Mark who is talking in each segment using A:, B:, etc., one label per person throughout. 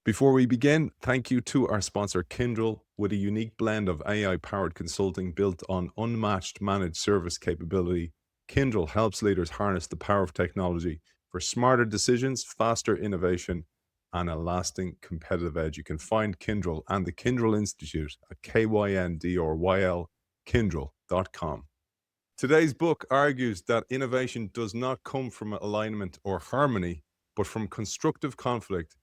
A: Before we begin, thank you to our sponsor, Kyndryl, with a unique blend of AI-powered consulting built on unmatched managed service capability. Kyndryl helps leaders harness the power of technology for smarter decisions, faster innovation, and a lasting competitive edge. You can find Kyndryl and the Kyndryl Institute at KYNDRYL Kyndryl.com. Today's book argues that innovation does not come from alignment or harmony, but from constructive conflict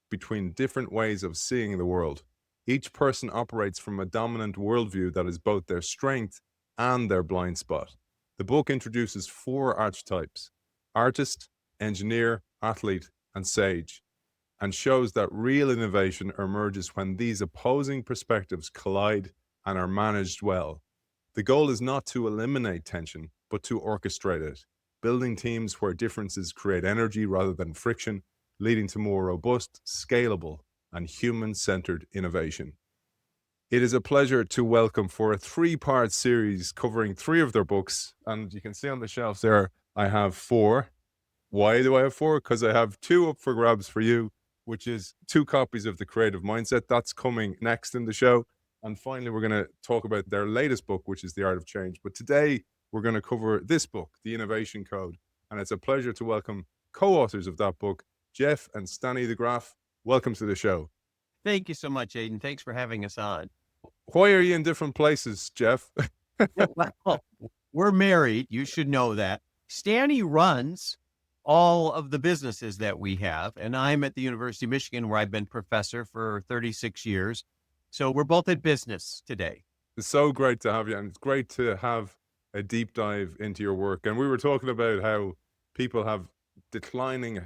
A: between different ways of seeing the world. Each person operates from a dominant worldview that is both their strength and their blind spot. The book introduces 4 archetypes: artist, engineer, athlete, and sage, and shows that real innovation emerges when these opposing perspectives collide and are managed well. The goal is not to eliminate tension, but to orchestrate it, building teams where differences create energy rather than friction, leading to more robust, scalable, and human-centered innovation. It is a pleasure to welcome for a 3-part series covering 3 of their books, and you can see on the shelves there, I have 4. Why do I have 4? Because I have 2 up for grabs for you, which is 2 copies of The Creative Mindset. That's coming next in the show. And finally, we're going to talk about their latest book, which is The Art of Change. But today, we're going to cover this book, The Innovation Code. And it's a pleasure to welcome co-authors of that book, Jeff and Staney DeGraff. Welcome to the show.
B: Thank you so much, Aidan. Thanks for having us on.
A: Why are you in different places, Jeff?
B: Well, we're married. You should know that. Staney runs all of the businesses that we have, and I'm at the University of Michigan, where I've been professor for 36 years. So we're both at business today.
A: It's so great to have you, and it's great to have a deep dive into your work. And we were talking about how people have declining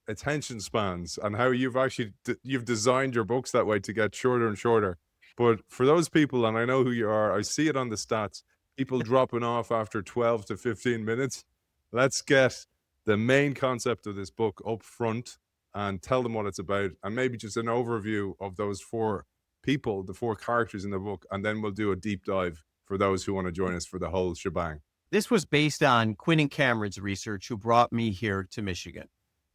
A: attention spans and how you've designed your books that way to get shorter and shorter. But for those people, and I know who you are, I see it on the stats, people dropping off after 12 to 15 minutes. Let's get the main concept of this book up front and tell them what it's about, and maybe just an overview of those 4 people, the 4 characters in the book, and then we'll do a deep dive for those who want to join us for the whole shebang.
B: This was based on Quinn and Cameron's research, who brought me here to Michigan.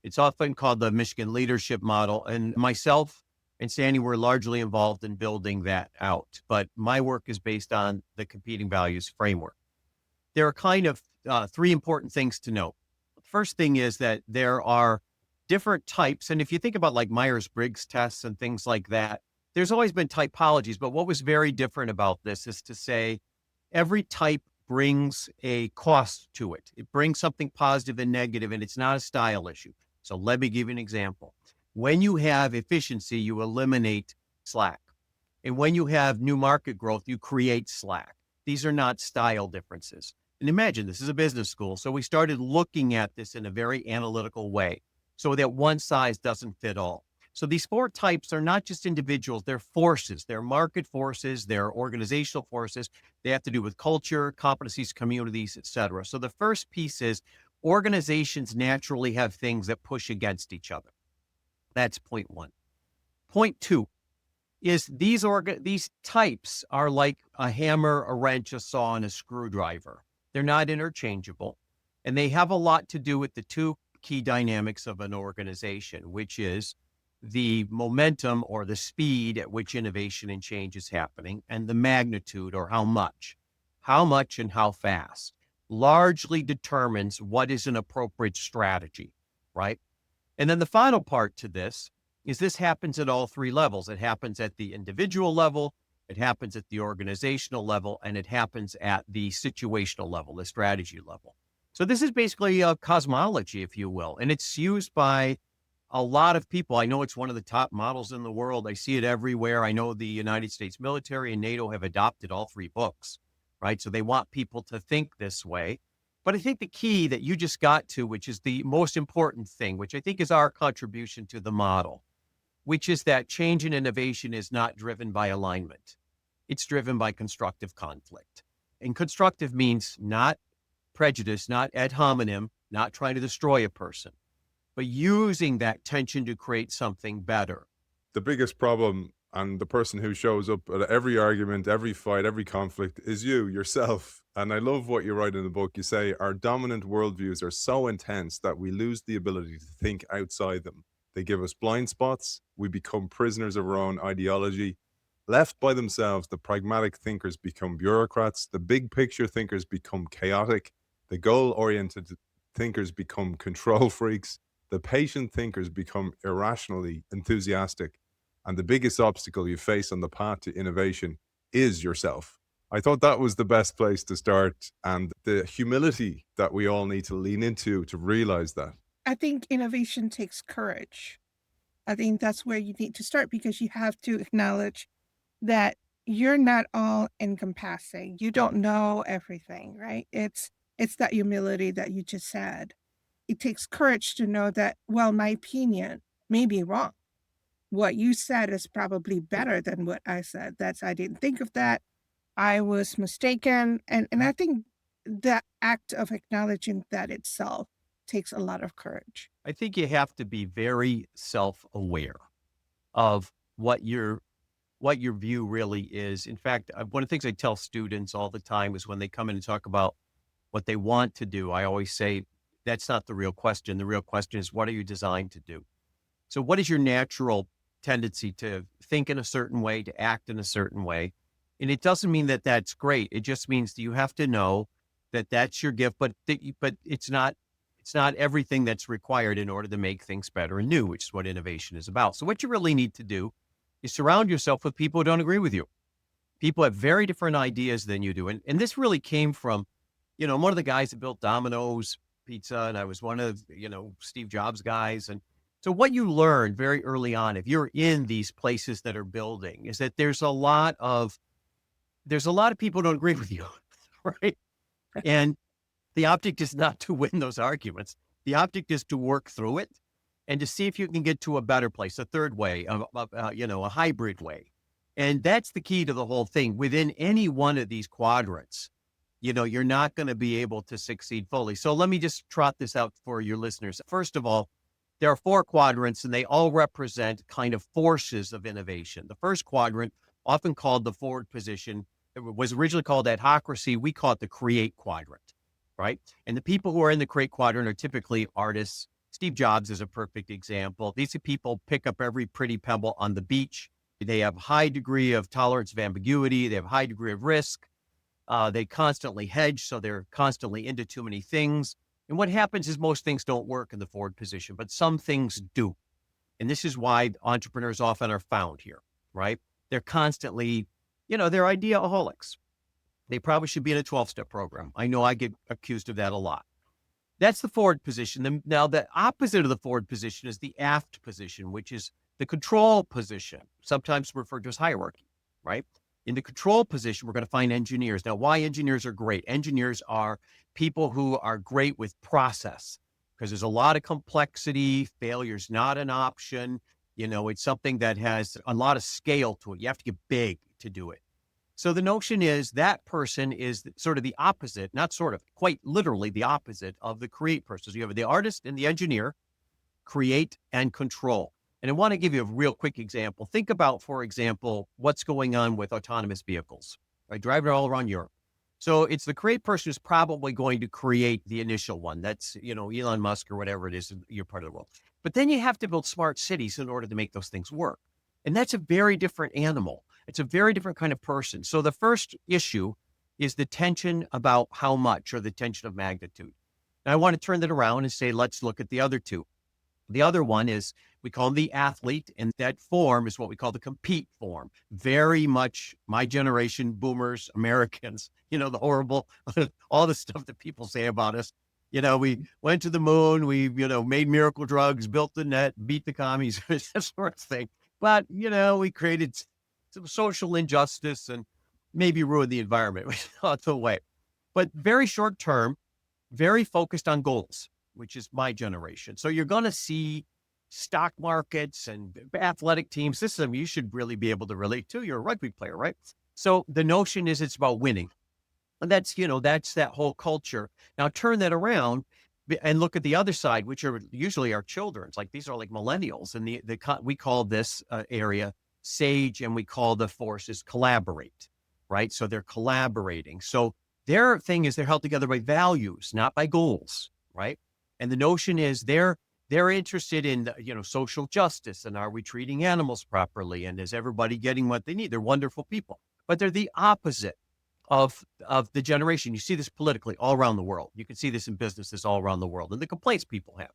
B: It's often called the Michigan Leadership Model, and myself and Staney were largely involved in building that out. But my work is based on the competing values framework. There are kind of 3 important things to note. First thing is that there are different types, and if you think about like Myers-Briggs tests and things like that, there's always been typologies, but what was very different about this is to say every type brings a cost to it. It brings something positive and negative, and it's not a style issue. So let me give you an example. When you have efficiency, you eliminate slack. And when you have new market growth, you create slack. These are not style differences. And imagine this is a business school. So we started looking at this in a very analytical way so that one size doesn't fit all. So these 4 types are not just individuals, they're forces, they're market forces, they're organizational forces. They have to do with culture, competencies, communities, et cetera. So the first piece is organizations naturally have things that push against each other. That's point 1. Point 2 is these types are like a hammer, a wrench, a saw, and a screwdriver. They're not interchangeable. And they have a lot to do with the 2 key dynamics of an organization, which is the momentum or the speed at which innovation and change is happening, and the magnitude or how much and how fast largely determines what is an appropriate strategy, right? And then the final part to this is this happens at all 3 levels. It happens at the individual level, it happens at the organizational level, and it happens at the situational level, the strategy level. So this is basically a cosmology, if you will, and it's used by a lot of people. I know it's one of the top models in the world. I see it everywhere. I know the United States military and NATO have adopted all 3 books, right? So they want people to think this way. But I think the key that you just got to, which is the most important thing, which I think is our contribution to the model, which is that change and innovation is not driven by alignment. It's driven by constructive conflict. And constructive means not prejudice, not ad hominem, not trying to destroy a person, but using that tension to create something better.
A: The biggest problem, and the person who shows up at every argument, every fight, every conflict, is yourself. And I love what you write in the book. You say our dominant worldviews are so intense that we lose the ability to think outside them. They give us blind spots. We become prisoners of our own ideology. Left by themselves, the pragmatic thinkers become bureaucrats. The big picture thinkers become chaotic. The goal-oriented thinkers become control freaks. The patient thinkers become irrationally enthusiastic. And the biggest obstacle you face on the path to innovation is yourself. I thought that was the best place to start, and the humility that we all need to lean into to realize that.
C: I think innovation takes courage. I think that's where you need to start, because you have to acknowledge that you're not all encompassing. You don't know everything, right? It's that humility that you just said. It takes courage to know that, well, my opinion may be wrong. What you said is probably better than what I said. I didn't think of that. I was mistaken. And I think the act of acknowledging that itself takes a lot of courage.
B: I think you have to be very self-aware of what your view really is. In fact, one of the things I tell students all the time is when they come in and talk about what they want to do, I always say, that's not the real question. The real question is, what are you designed to do? So what is your natural tendency to think in a certain way, to act in a certain way? And it doesn't mean that that's great. It just means that you have to know that that's your gift, but it's not everything that's required in order to make things better and new, which is what innovation is about. So what you really need to do is surround yourself with people who don't agree with you. People have very different ideas than you do. And this really came from, I'm one of the guys that built Domino's Pizza, and I was one of, Steve Jobs' guys. And so what you learn very early on, if you're in these places that are building, is that there's a lot of people who don't agree with you, right? And the object is not to win those arguments. The object is to work through it and to see if you can get to a better place, a third way, a hybrid way. And that's the key to the whole thing. Within any one of these quadrants, you're not going to be able to succeed fully. So let me just trot this out for your listeners. First of all, there are 4 quadrants, and they all represent kind of forces of innovation. The first quadrant, often called the forward position, it was originally called adhocracy. We call it the create quadrant, right? And the people who are in the create quadrant are typically artists. Steve Jobs is a perfect example. These are people pick up every pretty pebble on the beach. They have a high degree of tolerance of ambiguity. They have a high degree of risk. They constantly hedge, so they're constantly into too many things. And what happens is most things don't work in the forward position, but some things do. And this is why entrepreneurs often are found here, right? They're constantly, they're ideaholics. They probably should be in a 12-step program. I know I get accused of that a lot. That's the forward position. Now, the opposite of the forward position is the aft position, which is the control position, sometimes referred to as hierarchy, right? In the control position, we're going to find engineers. Now, why engineers are great? Engineers are people who are great with process, because there's a lot of complexity. Failure's not an option. It's something that has a lot of scale to it. You have to get big to do it. So the notion is that person is sort of the opposite, not sort of, quite literally the opposite of the create person. So you have the artist and the engineer, create and control. And I want to give you a real quick example. Think about, for example, what's going on with autonomous vehicles, right? Driving all around Europe. So it's the create person who's probably going to create the initial one. That's, Elon Musk or whatever it is in your part of the world. But then you have to build smart cities in order to make those things work. And that's a very different animal. It's a very different kind of person. So the first issue is the tension about how much, or the tension of magnitude. Now I want to turn that around and say, let's look at the other two. The other one is, we call him the athlete, and that form is what we call the compete form. Very much my generation, boomers, Americans, the horrible, all the stuff that people say about us. We went to the moon, we, made miracle drugs, built the net, beat the commies, that sort of thing. But, we created some social injustice and maybe ruined the environment, which is not the way. But very short term, very focused on goals, which is my generation. So you're going to see stock markets and athletic teams. This is something you should really be able to relate to. You're a rugby player, right? So the notion is it's about winning. And that's that whole culture. Now turn that around and look at the other side, which are usually our children. It's like, these are like millennials. And we call this area sage, and we call the forces collaborate, right? So they're collaborating. So their thing is they're held together by values, not by goals, right? And the notion is they're They're interested in, social justice and are we treating animals properly? And is everybody getting what they need? They're wonderful people, but they're the opposite of the generation. You see this politically all around the world. You can see this in businesses all around the world and the complaints people have.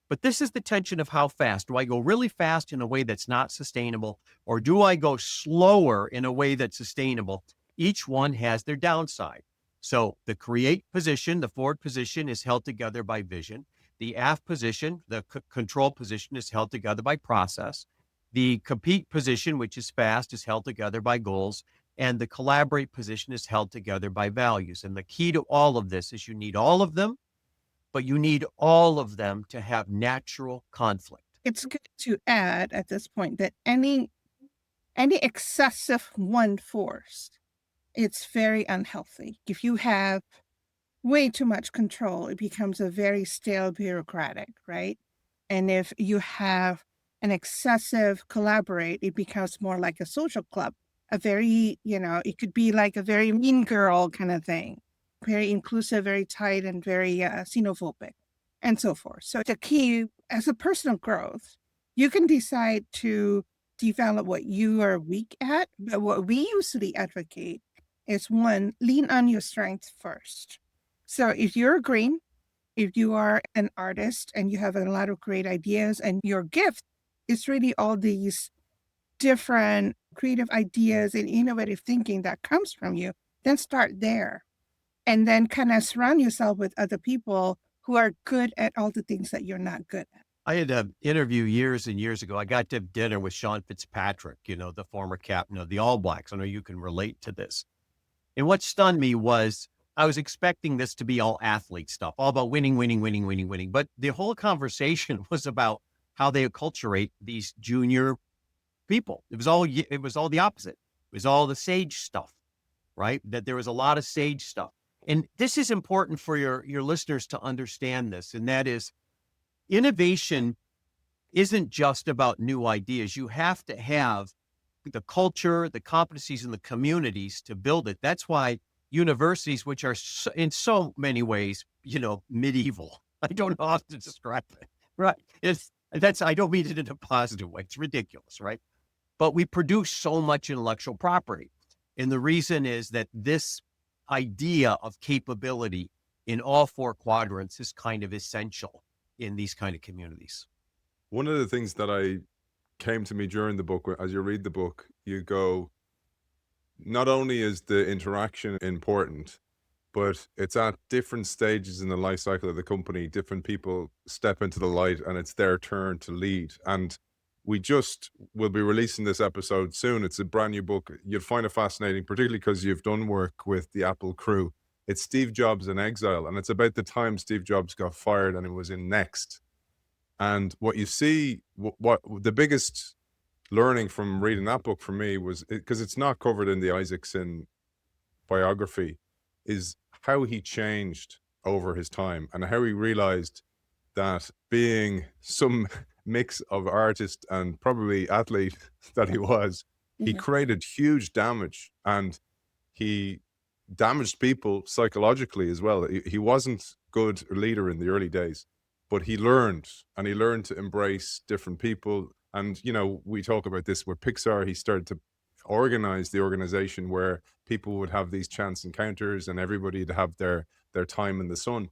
B: But this is the tension of how fast. Do I go really fast in a way that's not sustainable, or do I go slower in a way that's sustainable? Each one has their downside. So the create position, the forward position, is held together by vision. The aft position, the control position, is held together by process. The compete position, which is fast, is held together by goals. And the collaborate position is held together by values. And the key to all of this is you need all of them, but you need all of them to have natural conflict.
C: It's good to add at this point that any excessive one force, it's very unhealthy. If you have way too much control, it becomes a very stale bureaucratic, right? And if you have an excessive collaborate, it becomes more like a social club, a very, it could be like a very mean girl kind of thing, very inclusive, very tight, and very xenophobic, and so forth. So the key as a personal growth, you can decide to develop what you are weak at, but what we usually advocate is, one, lean on your strengths first. So if you're green, if you are an artist and you have a lot of great ideas and your gift is really all these different creative ideas and innovative thinking that comes from you, then start there. And then kind of surround yourself with other people who are good at all the things that you're not good at.
B: I had an interview years and years ago. I got to have dinner with Sean Fitzpatrick, the former captain of the All Blacks. I know you can relate to this. And what stunned me was I was expecting this to be all athlete stuff, all about winning. But the whole conversation was about how they acculturate these junior people. It was all the opposite. It was all the sage stuff, right? That there was a lot of sage stuff. And this is important for your listeners to understand this. And that is, innovation isn't just about new ideas. You have to have the culture, the competencies, and the communities to build it. That's why universities, which are in so many ways, medieval. I don't know how to describe it. Right. I don't mean it in a positive way. It's ridiculous, right? But we produce so much intellectual property. And the reason is that this idea of capability in all four quadrants is kind of essential in these kind of communities.
A: One of the things that came to me during the book, as you read the book, you go, not only is the interaction important, but it's at different stages in the life cycle of the company, different people step into the light and it's their turn to lead. And we just will be releasing this episode soon. It's a brand new book. You'll find it fascinating, particularly because you've done work with the Apple crew. It's Steve Jobs in Exile, and it's about the time Steve Jobs got fired and it was in Next. And what you see, what the biggest learning from reading that book for me was, because it's not covered in the Isaacson biography, is how he changed over his time and how he realized that being some mix of artist and probably athlete that he was, he created huge damage, and he damaged people psychologically as well. He wasn't good leader in the early days, but he learned to embrace different people. And, we talk about this with Pixar. He started to organize the organization where people would have these chance encounters and everybody to have their time in the sun.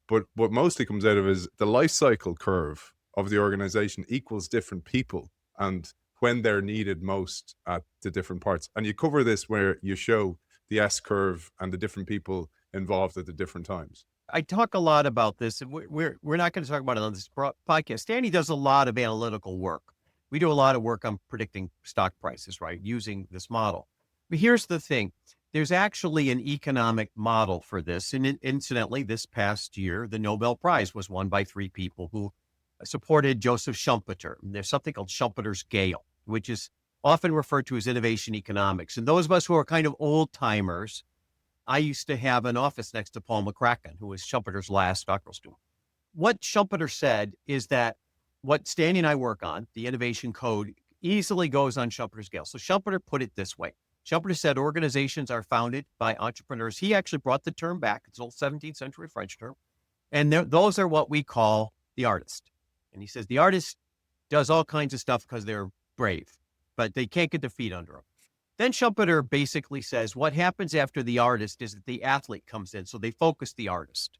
A: But what mostly comes out of is the life cycle curve of the organization equals different people and when they're needed most at the different parts. And you cover this where you show the S curve and the different people involved at the different times.
B: I talk a lot about this, and we're not going to talk about it on this podcast. Staney does a lot of analytical work. We do a lot of work on predicting stock prices, right, using this model. But here's the thing. There's actually an economic model for this. And incidentally, this past year, the Nobel Prize was won by three people who supported Joseph Schumpeter. There's something called Schumpeter's scale, which is often referred to as innovation economics. And those of us who are kind of old timers, I used to have an office next to Paul McCracken, who was Schumpeter's last doctoral student. What Schumpeter said is that what Stanley and I work on, the innovation code, easily goes on Schumpeter's scale. So Schumpeter put it this way. Schumpeter said organizations are founded by entrepreneurs. He actually brought the term back. It's an old 17th century French term. And those are what we call the artist. And he says the artist does all kinds of stuff because they're brave, but they can't get their feet under them. Then Schumpeter basically says what happens after the artist is that the athlete comes in. So they focus the artist.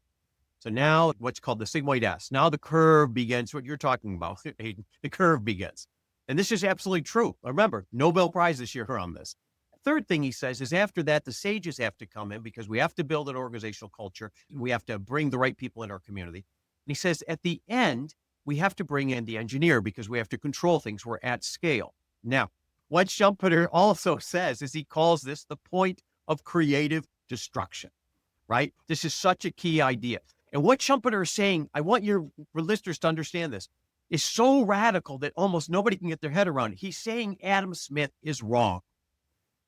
B: So now what's called the sigmoid S. Now the curve begins, what you're talking about, Aidan. The curve begins. And this is absolutely true. Remember, Nobel Prize this year on this. Third thing he says is after that, the sages have to come in because we have to build an organizational culture. We have to bring the right people in our community. And he says at the end, we have to bring in the engineer because we have to control things. We're at scale. Now, what Schumpeter also says is he calls this the point of creative destruction, right? This is such a key idea. And what Schumpeter is saying, I want your listeners to understand this, is so radical that almost nobody can get their head around it. He's saying Adam Smith is wrong.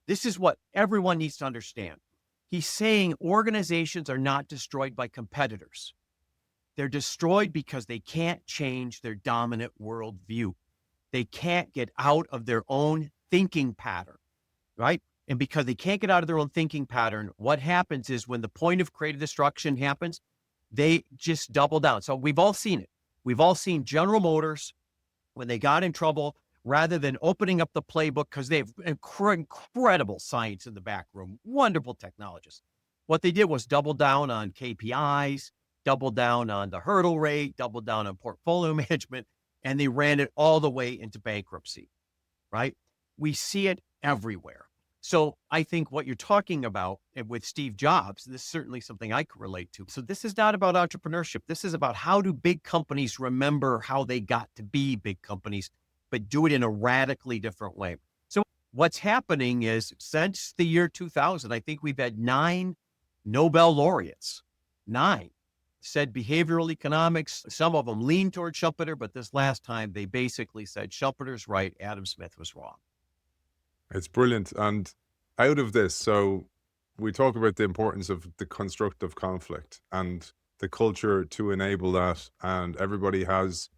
B: This is what everyone needs to understand. He's saying organizations are not destroyed by competitors. They're destroyed because they can't change their dominant worldview. They can't get out of their own thinking pattern, right? And because they can't get out of their own thinking pattern, what happens is when the point of creative destruction happens, they just double down. So we've all seen it. We've all seen General Motors, when they got in trouble, rather than opening up the playbook, because they have incredible science in the back room, wonderful technologists. What they did was double down on KPIs, double down on the hurdle rate, double down on portfolio management, and they ran it all the way into bankruptcy, right? We see it everywhere. So I think what you're talking about with Steve Jobs, this is certainly something I could relate to. So this is not about entrepreneurship. This is about how do big companies remember how they got to be big companies, but do it in a radically different way. So what's happening is since the year 2000, I think we've had 9 Nobel laureates, 9, said behavioral economics. Some of them lean toward Schumpeter, but this last time they basically said Schumpeter's right, Adam Smith was wrong.
A: It's brilliant. And out of this, so we talk about the importance of the constructive conflict and the culture to enable that. And everybody has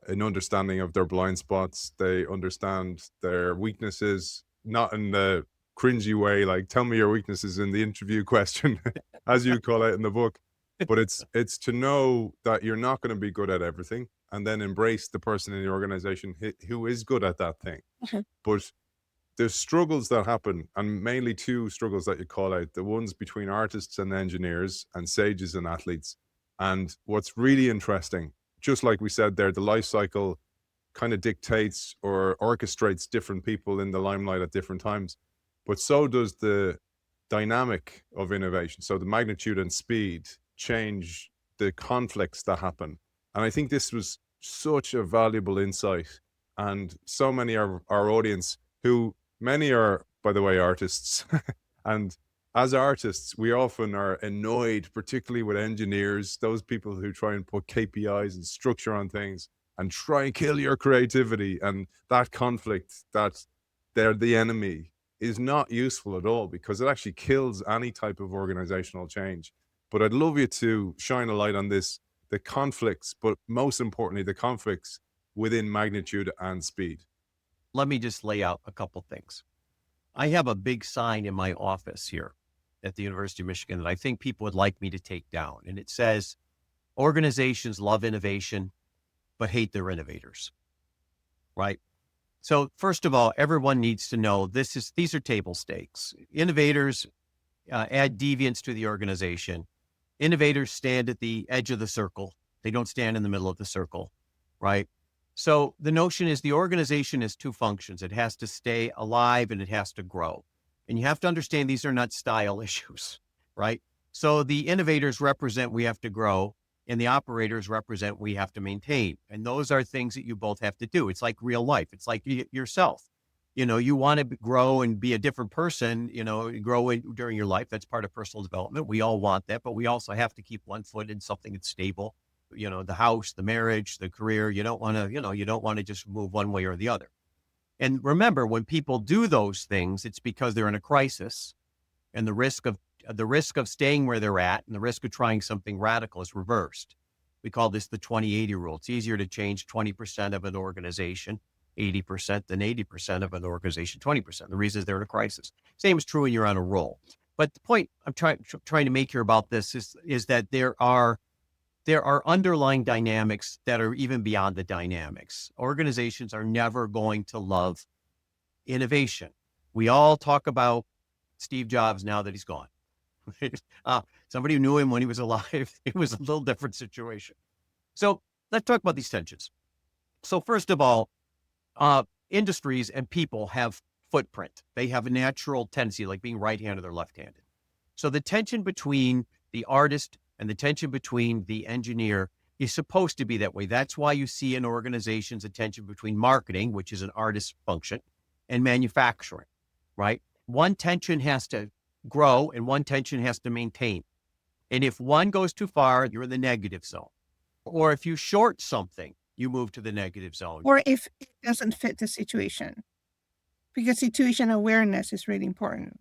A: an understanding of their blind spots. They understand their weaknesses, not in the cringy way, like tell me your weaknesses in the interview question, as you call it in the book. But it's to know that you're not going to be good at everything and then embrace the person in the organization who is good at that thing. But the struggles that happen, and mainly 2 struggles that you call out, the ones between artists and engineers and sages and athletes. And what's really interesting, just like we said there, the life cycle kind of dictates or orchestrates different people in the limelight at different times, but so does the dynamic of innovation. So the magnitude and speed change the conflicts that happen. And I think this was such a valuable insight. And so many of our audience, who many are, by the way, artists. And as artists, we often are annoyed, particularly with engineers, those people who try and put KPIs and structure on things and try and kill your creativity. And that conflict, that they're the enemy, is not useful at all because it actually kills any type of organizational change. But I'd love you to shine a light on this, the conflicts, but most importantly, the conflicts within magnitude and speed.
B: Let me just lay out a couple things. I have a big sign in my office here at the University of Michigan that I think people would like me to take down. And it says, organizations love innovation, but hate their innovators, right? So first of all, everyone needs to know these are table stakes. Innovators add deviance to the organization. Innovators stand at the edge of the circle. They don't stand in the middle of the circle, right? So the notion is the organization has 2 functions. It has to stay alive and it has to grow. And you have to understand these are not style issues, right? So the innovators represent we have to grow and the operators represent we have to maintain. And those are things that you both have to do. It's like real life. It's like yourself. You want to grow and be a different person, grow during your life. That's part of personal development. We all want that, but we also have to keep one foot in something that's stable. The house, the marriage, the career. You don't want to just move one way or the other. And remember, when people do those things, it's because they're in a crisis, and the risk of staying where they're at and the risk of trying something radical is reversed. We call this the 20-80 rule. It's easier to change 20% of an organization, 80% than 80% of an organization, 20%. The reason is they're in a crisis. Same is true when you're on a roll. But the point I'm trying to make here about this is that there are there are underlying dynamics that are even beyond the dynamics. Organizations are never going to love innovation. We all talk about Steve Jobs now that he's gone. Somebody who knew him when he was alive, it was a little different situation. So let's talk about these tensions. So first of all, industries and people have footprint. They have a natural tendency, like being right-handed or left-handed. So the tension between the artist and the tension between the engineer is supposed to be that way. That's why you see in organizations a tension between marketing, which is an artist's function, and manufacturing, right? One tension has to grow and one tension has to maintain. And if one goes too far, you're in the negative zone. Or if you short something, you move to the negative zone.
C: Or if it doesn't fit the situation, because situation awareness is really important.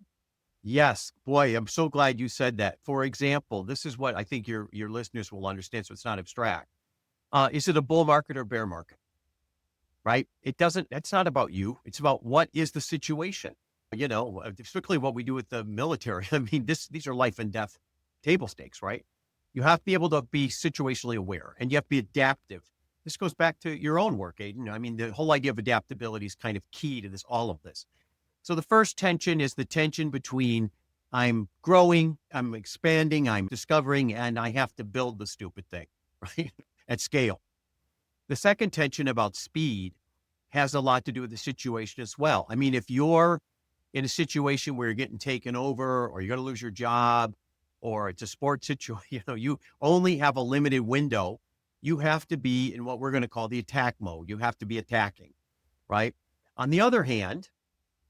B: Yes, boy, I'm so glad you said that. For example, this is what I think your listeners will understand, so it's not abstract. Is it a bull market or bear market? Right? That's not about you. It's about what is the situation. You know, strictly what we do with the military. I mean, these are life and death table stakes, right? You have to be able to be situationally aware and you have to be adaptive. This goes back to your own work, Aidan. I mean, the whole idea of adaptability is kind of key to all of this. So the first tension is the tension between I'm growing, I'm expanding, I'm discovering, and I have to build the stupid thing, right? At scale. The second tension about speed has a lot to do with the situation as well. I mean, if you're in a situation where you're getting taken over or you're going to lose your job or it's a sports situation, you only have a limited window. You have to be in what we're going to call the attack mode. You have to be attacking, right? On the other hand,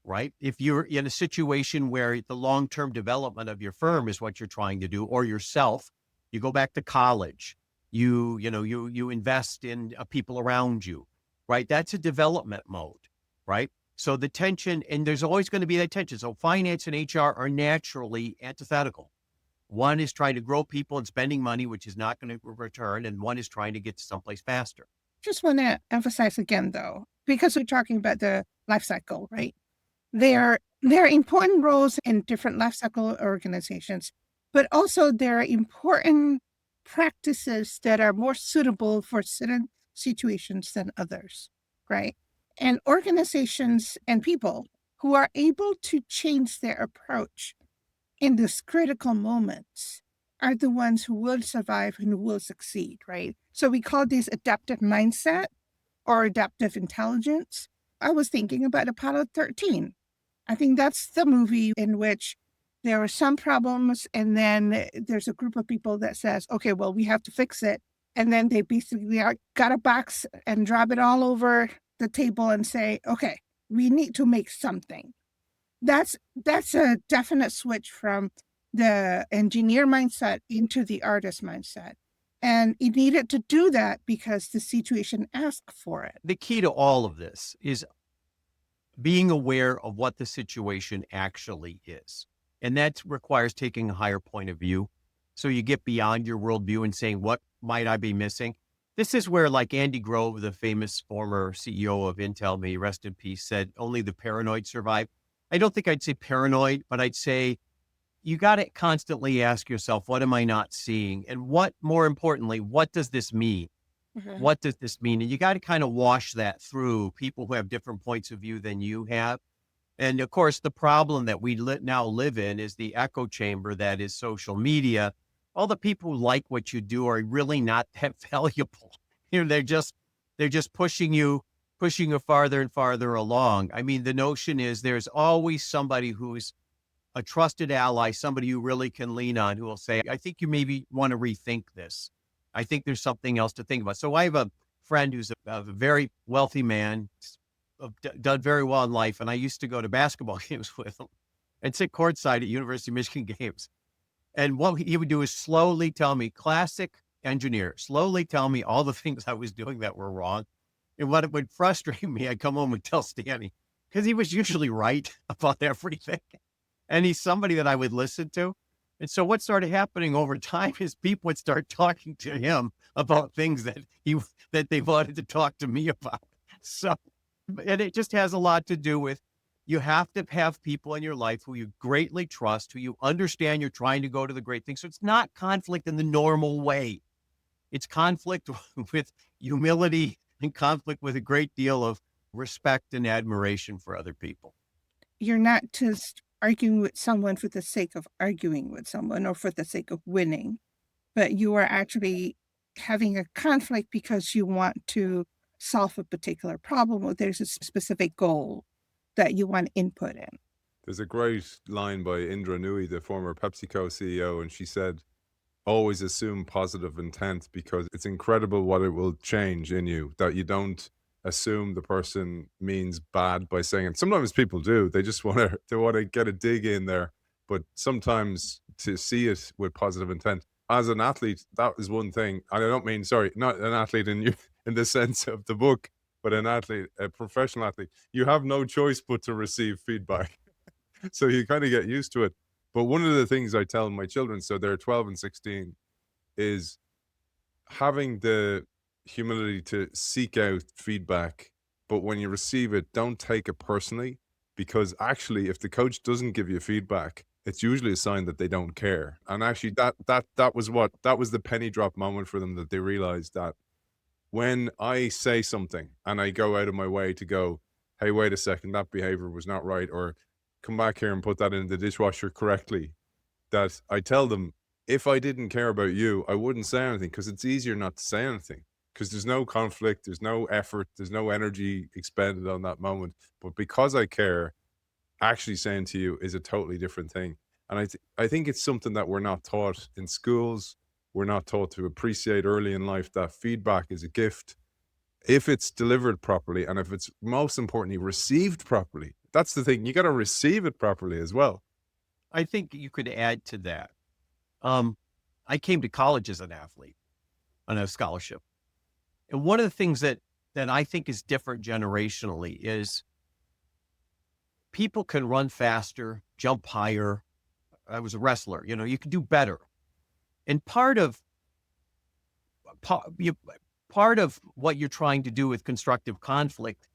B: right, if you're in a situation where the long-term development of your firm is what you're trying to do, or yourself, you go back to college, you invest in people around you, right? That's a development mode, right? So the tension, and there's always going to be that tension. So finance and HR are naturally antithetical. One is trying to grow people and spending money, which is not going to return, and one is trying to get to someplace faster.
C: Just want to emphasize again, though, because we're talking about the life cycle, right? There are important roles in different life cycle organizations, but also there are important practices that are more suitable for certain situations than others, right? And organizations and people who are able to change their approach in these critical moments are the ones who will survive and who will succeed, right? So we call this adaptive mindset or adaptive intelligence. I was thinking about Apollo 13. I think that's the movie in which there are some problems and then there's a group of people that says, okay, well, we have to fix it. And then they basically got a box and drop it all over the table and say, okay, we need to make something. That's a definite switch from the engineer mindset into the artist mindset. And it needed to do that because the situation asked for it.
B: The key to all of this is being aware of what the situation actually is. And that requires taking a higher point of view. So you get beyond your worldview and saying, what might I be missing? This is where, like Andy Grove, the famous former CEO of Intel, may rest in peace, said, only the paranoid survive. I don't think I'd say paranoid, but I'd say you got to constantly ask yourself, what am I not seeing? And what, more importantly, what does this mean? Mm-hmm. What does this mean? And you got to kind of wash that through people who have different points of view than you have. And of course, the problem that we now live in is the echo chamber that is social media. All the people who like what you do are really not that valuable. They're just pushing you farther and farther along. I mean, the notion is there's always somebody who's a trusted ally, somebody you really can lean on, who will say, I think you maybe want to rethink this. I think there's something else to think about. So I have a friend who's a very wealthy man, done very well in life. And I used to go to basketball games with him and sit courtside at University of Michigan games. And what he would do is slowly tell me, classic engineer, slowly tell me all the things I was doing that were wrong. And what it would frustrate me, I'd come home and tell Stanny, because he was usually right about everything. And he's somebody that I would listen to. And so what started happening over time is people would start talking to him about things that they wanted to talk to me about. So, and it just has a lot to do with, you have to have people in your life who you greatly trust, who you understand you're trying to go to the great thing. So it's not conflict in the normal way. It's conflict with humility and conflict with a great deal of respect and admiration for other people.
C: You're not just arguing with someone for the sake of arguing with someone or for the sake of winning, but you are actually having a conflict because you want to solve a particular problem or there's a specific goal that you want input in.
A: There's a great line by Indra Nooyi, the former PepsiCo CEO, and she said, always assume positive intent because it's incredible what it will change in you, that you don't assume the person means bad by saying it. Sometimes people do. They just want to get a dig in there. But sometimes to see it with positive intent. As an athlete, that is one thing. And I don't mean, sorry, not an athlete in the sense of the book, but an athlete, a professional athlete. You have no choice but to receive feedback. So you kind of get used to it. But one of the things I tell my children, so they're 12 and 16, is having the humility to seek out feedback. But when you receive it, don't take it personally, because actually, if the coach doesn't give you feedback, it's usually a sign that they don't care. And actually, that was the penny drop moment for them, that they realized that when I say something and I go out of my way to go, hey, wait a second, that behavior was not right, or come back here and put that in the dishwasher correctly, that I tell them, if I didn't care about you, I wouldn't say anything, because it's easier not to say anything, because there's no conflict, there's no effort, there's no energy expended on that moment. But because I care, actually saying to you is a totally different thing. And I think it's something that we're not taught in schools. We're not taught to appreciate early in life that feedback is a gift if it's delivered properly, and if it's, most importantly, received properly. That's the thing. You got to receive it properly as well.
B: I think you could add to that. I came to college as an athlete on a scholarship. And one of the things that I think is different generationally is people can run faster, jump higher. I was a wrestler, you can do better. And part of what you're trying to do with constructive conflict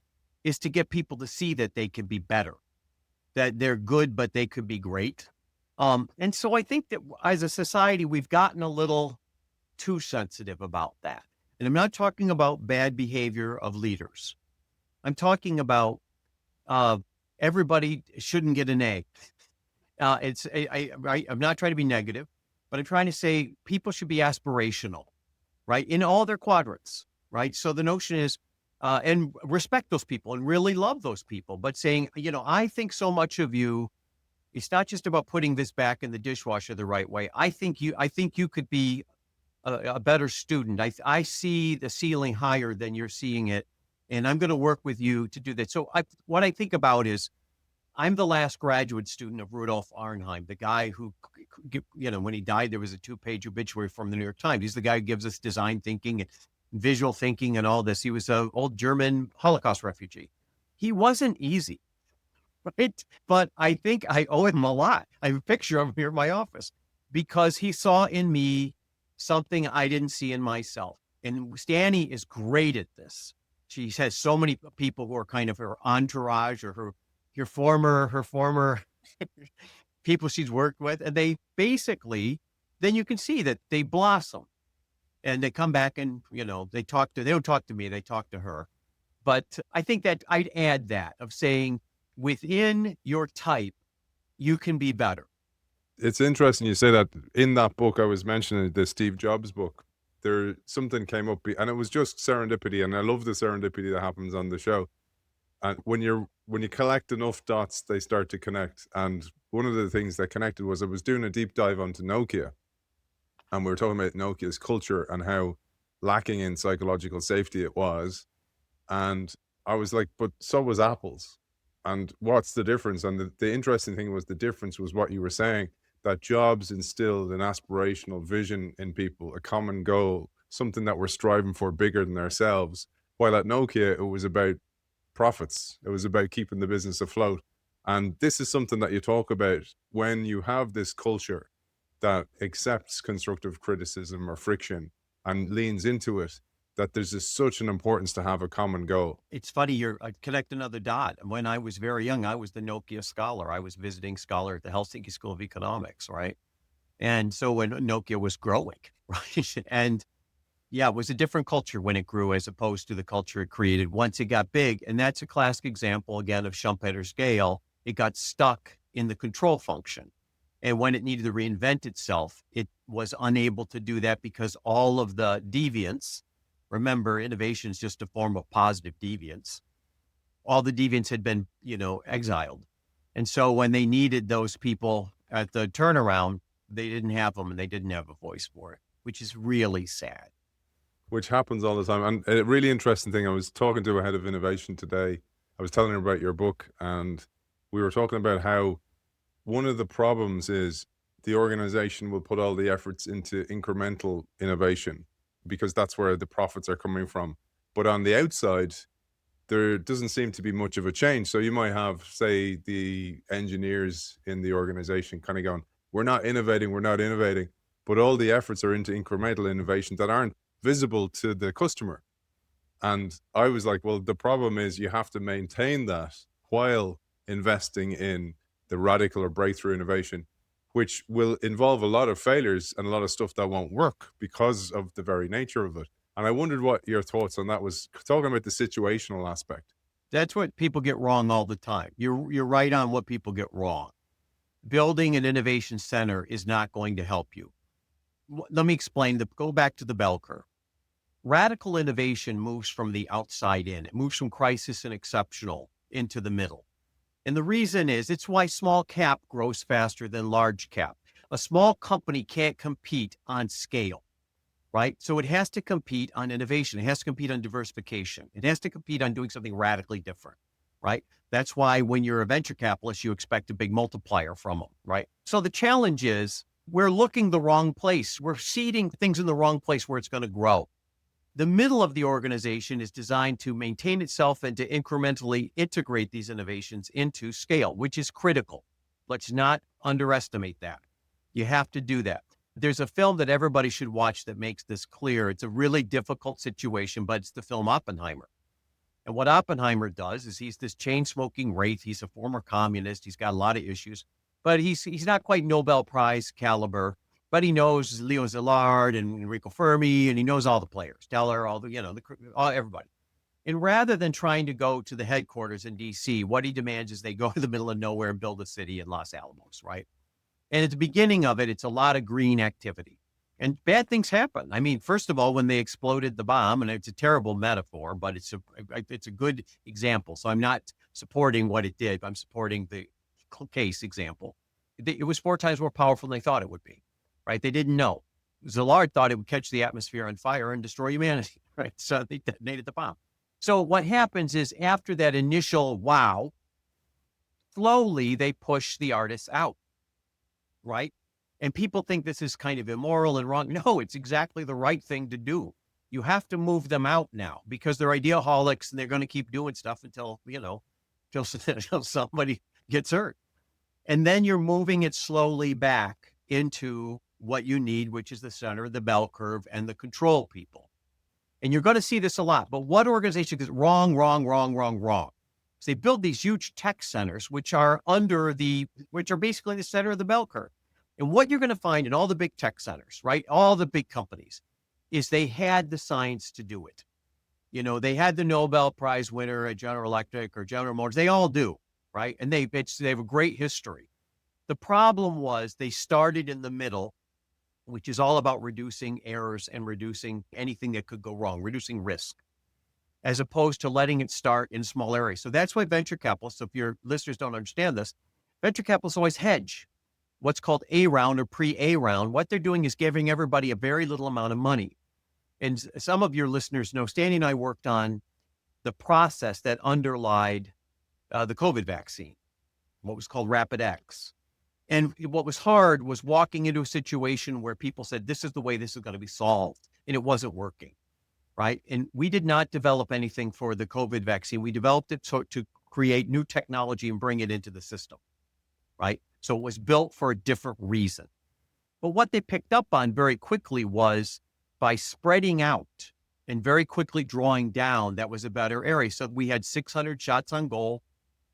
B: is to get people to see that they can be better, that they're good, but they could be great. And so I think that as a society, we've gotten a little too sensitive about that. And I'm not talking about bad behavior of leaders. I'm talking about everybody shouldn't get an A. I'm not trying to be negative, but I'm trying to say people should be aspirational, right? In all their quadrants, right? So the notion is, and respect those people and really love those people, but saying, I think so much of you, it's not just about putting this back in the dishwasher the right way. I think you could be a better student. I see the ceiling higher than you're seeing it, and I'm going to work with you to do that. So what I think about is, I'm the last graduate student of Rudolf Arnheim, the guy who, when he died, there was a 2-page obituary from the New York Times. He's the guy who gives us design thinking and visual thinking and all this. He was an old German Holocaust refugee. He wasn't easy, right? But I think I owe him a lot. I have a picture of him here in my office, because he saw in me something I didn't see in myself. And Stanny is great at this. She has so many people who are kind of her entourage or her former people she's worked with. And they basically, then you can see that they blossom and they come back and, they don't talk to me, they talk to her. But I think that I'd add that of saying within your type, you can be better.
A: It's interesting you say that. In that book, I was mentioning the Steve Jobs book. Something came up, and it was just serendipity. And I love the serendipity that happens on the show. And when you collect enough dots, they start to connect. And one of the things that connected was I was doing a deep dive onto Nokia, and we were talking about Nokia's culture and how lacking in psychological safety it was. And I was like, but so was Apple's. And what's the difference? And the interesting thing was, the difference was what you were saying, that Jobs instilled an aspirational vision in people, a common goal, something that we're striving for bigger than ourselves. While at Nokia, it was about profits. It was about keeping the business afloat. And this is something that you talk about when you have this culture that accepts constructive criticism or friction and leans into it, that there's such an importance to have a common goal.
B: It's funny, I connect another dot. When I was very young, I was the Nokia scholar. I was visiting scholar at the Helsinki School of Economics, right? And so when Nokia was growing, right? And Yeah, it was a different culture when it grew as opposed to the culture it created once it got big. And that's a classic example, again, of Schumpeter's scale. It got stuck in the control function. And when it needed to reinvent itself, it was unable to do that because all of the deviants, remember, innovation is just a form of positive deviance. All the deviants had been, exiled. And so when they needed those people at the turnaround, they didn't have them and they didn't have a voice for it, which is really sad.
A: Which happens all the time. And a really interesting thing, I was talking to a head of innovation today. I was telling her about your book, and we were talking about how one of the problems is the organization will put all the efforts into incremental innovation because that's where the profits are coming from. But on the outside, there doesn't seem to be much of a change. So you might have, say, the engineers in the organization kind of going, we're not innovating, but all the efforts are into incremental innovation that aren't visible to the customer. And I was like, well, the problem is you have to maintain that while investing in the radical or breakthrough innovation, which will involve a lot of failures and a lot of stuff that won't work because of the very nature of it. And I wondered what your thoughts on that was, talking about the situational aspect.
B: That's what people get wrong all the time. You're right on what people get wrong. Building an innovation center is not going to help you. Let me explain. Go back to the bell curve. Radical innovation moves from the outside in. It moves from crisis and exceptional into the middle. And the reason is it's why small cap grows faster than large cap. A small company can't compete on scale, right? So it has to compete on innovation. It has to compete on diversification. It has to compete on doing something radically different, right? That's why when you're a venture capitalist, you expect a big multiplier from them, right? So the challenge is we're looking the wrong place. We're seeding things in the wrong place where it's going to grow. The middle of the organization is designed to maintain itself and to incrementally integrate these innovations into scale, which is critical. Let's not underestimate that. You have to do that. There's a film that everybody should watch that makes this clear. It's a really difficult situation, but it's the film Oppenheimer. And what Oppenheimer does is he's this chain-smoking wraith. He's a former communist. He's got a lot of issues, but he's not quite Nobel Prize caliber. But he knows Leo Szilard and Enrico Fermi, and he knows all the players, Teller, everybody. And rather than trying to go to the headquarters in DC, what he demands is they go to the middle of nowhere and build a city in Los Alamos, right? And at the beginning of it, it's a lot of green activity. And bad things happen. I mean, first of all, when they exploded the bomb, and it's a terrible metaphor, but it's a good example. So I'm not supporting what it did. I'm supporting the case example. It was 4 times more powerful than they thought it would be. Right? They didn't know. Szilard thought it would catch the atmosphere on fire and destroy humanity, right? So they detonated the bomb. So what happens is after that initial wow, slowly they push the artists out, right? And people think this is kind of immoral and wrong. No, it's exactly the right thing to do. You have to move them out now because they're ideaholics and they're going to keep doing stuff until somebody gets hurt. And then you're moving it slowly back into what you need, which is the center of the bell curve and the control people. And you're going to see this a lot. But what organization gets wrong? So they build these huge tech centers, which are basically the center of the bell curve. And what you're going to find in all the big tech centers, right? All the big companies is they had the science to do it. They had the Nobel Prize winner at General Electric or General Motors. They all do, right? And they have a great history. The problem was they started in the middle, which is all about reducing errors and reducing anything that could go wrong, reducing risk, as opposed to letting it start in small areas. So that's why venture capitalists, if your listeners don't understand this, venture capitalists always hedge what's called A round or pre-A round. What they're doing is giving everybody a very little amount of money. And some of your listeners know, Stanley and I worked on the process that underlied the COVID vaccine, what was called Rapid X. And what was hard was walking into a situation where people said, this is the way this is going to be solved. And it wasn't working, right? And we did not develop anything for the COVID vaccine. We developed it to create new technology and bring it into the system, right? So it was built for a different reason. But what they picked up on very quickly was by spreading out and very quickly drawing down, that was a better area. So we had 600 shots on goal,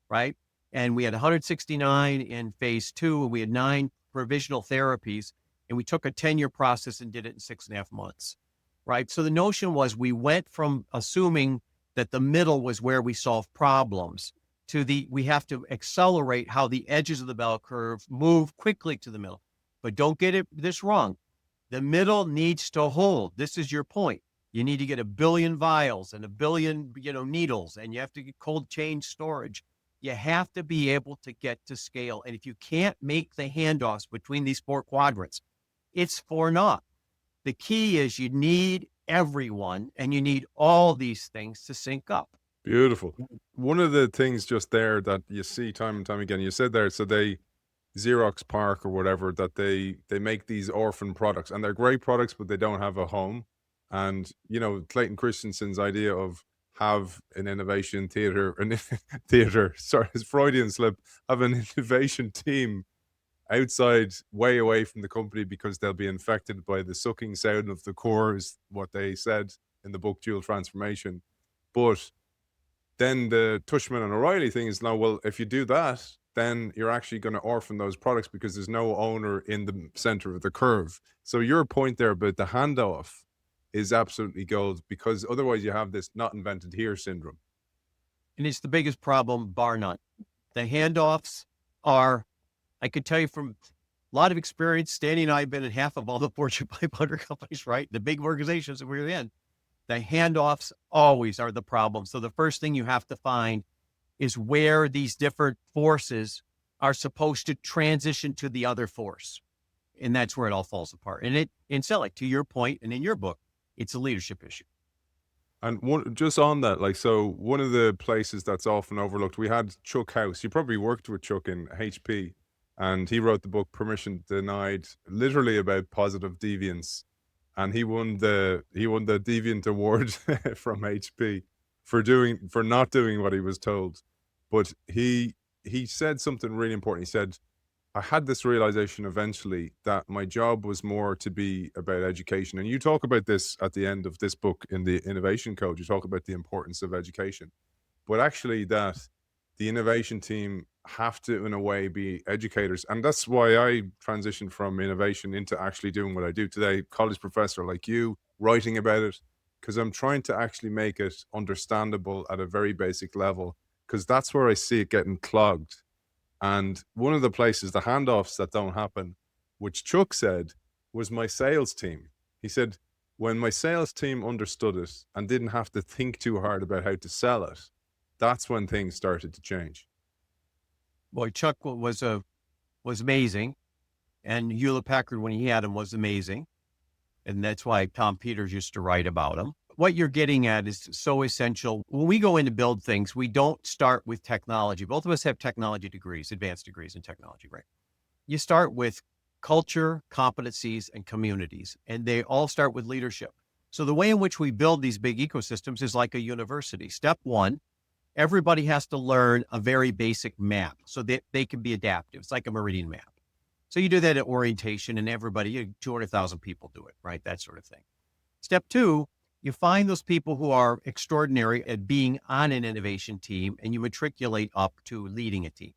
B: right? And we had 169 in phase 2, and we had 9 provisional therapies. And we took a 10-year process and did it in 6.5 months. right? So the notion was we went from assuming that the middle was where we solve problems to we have to accelerate how the edges of the bell curve move quickly to the middle. But don't get this wrong. The middle needs to hold. This is your point. You need to get 1 billion vials and 1 billion, needles, and you have to get cold chain storage. You have to be able to get to scale. And if you can't make the handoffs between these 4 quadrants, it's for naught. The key is you need everyone, and you need all these things to sync up.
A: Beautiful. One of the things just there that you see time and time again, you said there, so Xerox Park or whatever, that they make these orphan products, and they're great products, but they don't have a home. And Clayton Christensen's idea of have an innovation theater, sorry, it's Freudian slip, have an innovation team outside, way away from the company, because they'll be infected by the sucking sound of the core, is what they said in the book Dual Transformation. But then the Tushman and O'Reilly thing is, now, well, if you do that, then you're actually going to orphan those products because there's no owner in the center of the curve. So your point there about the handoff is absolutely gold, because otherwise you have this not invented here syndrome.
B: And it's the biggest problem, bar none. The handoffs are, I could tell you from a lot of experience, Stanny and I have been in half of all the Fortune 500 companies, right? The big organizations that we're in. The handoffs always are the problem. So the first thing you have to find is where these different forces are supposed to transition to the other force. And that's where it all falls apart. And Selig, to your point, and in your book, it's a leadership issue.
A: And just on that, so one of the places that's often overlooked, we had Chuck House. You probably worked with Chuck in HP, and he wrote the book Permission Denied, literally about positive deviance. And he won the Deviant Award from HP for not doing what he was told. But he said something really important. He said, I had this realization eventually that my job was more to be about education. And you talk about this at the end of this book in the Innovation Code. You talk about the importance of education, but actually that the innovation team have to, in a way, be educators. And that's why I transitioned from innovation into actually doing what I do today, college professor like you, writing about it, because I'm trying to actually make it understandable at a very basic level, because that's where I see it getting clogged. And one of the places, the handoffs that don't happen, which Chuck said, was my sales team. He said, when my sales team understood it and didn't have to think too hard about how to sell it, that's when things started to change.
B: Boy, Chuck was amazing. And Hewlett Packard, when he had him, was amazing. And that's why Tom Peters used to write about him. What you're getting at is so essential. When we go in to build things, we don't start with technology. Both of us have technology degrees, advanced degrees in technology, right? You start with culture, competencies, and communities, and they all start with leadership. So the way in which we build these big ecosystems is like a university. Step one, everybody has to learn a very basic map so that they can be adaptive. It's like a meridian map. So you do that at orientation, and 200,000 people do it, right? That sort of thing. Step two, you find those people who are extraordinary at being on an innovation team, and you matriculate up to leading a team.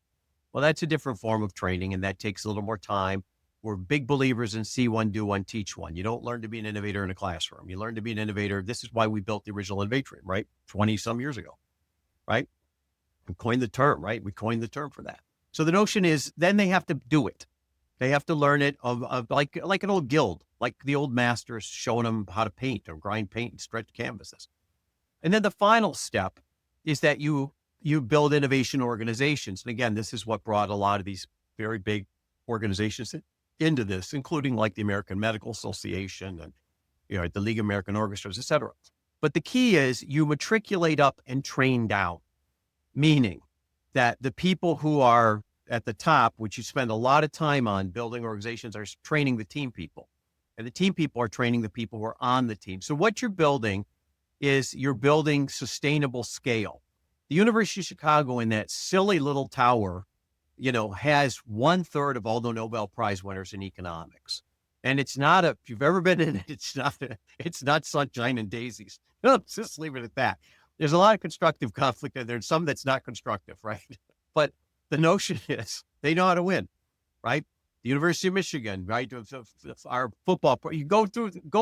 B: Well, that's a different form of training, and that takes a little more time. We're big believers in see one, do one, teach one. You don't learn to be an innovator in a classroom. You learn to be an innovator. This is why we built the original Innovatorium, right? 20 some years ago, right? We coined the term, right? We coined the term for that. So the notion is then they have to do it. They have to learn it of like an old guild, like the old masters showing them how to paint or grind paint and stretch canvases. And then the final step is that you build innovation organizations. And again, this is what brought a lot of these very big organizations into this, including like the American Medical Association and the League of American Orchestras, et cetera. But the key is you matriculate up and train down, meaning that the people who are at the top, which you spend a lot of time on building organizations, are training the team people. And the team people are training the people who are on the team. So what you're building is you're building sustainable scale. The University of Chicago, in that silly little tower, has 1/3 of all the Nobel Prize winners in economics. And it's not if you've ever been in it, it's not sunshine and daisies. Let's just leave it at that. There's a lot of constructive conflict and there's some that's not constructive, right? But the notion is they know how to win, right? the University of Michigan, right? Our football, you go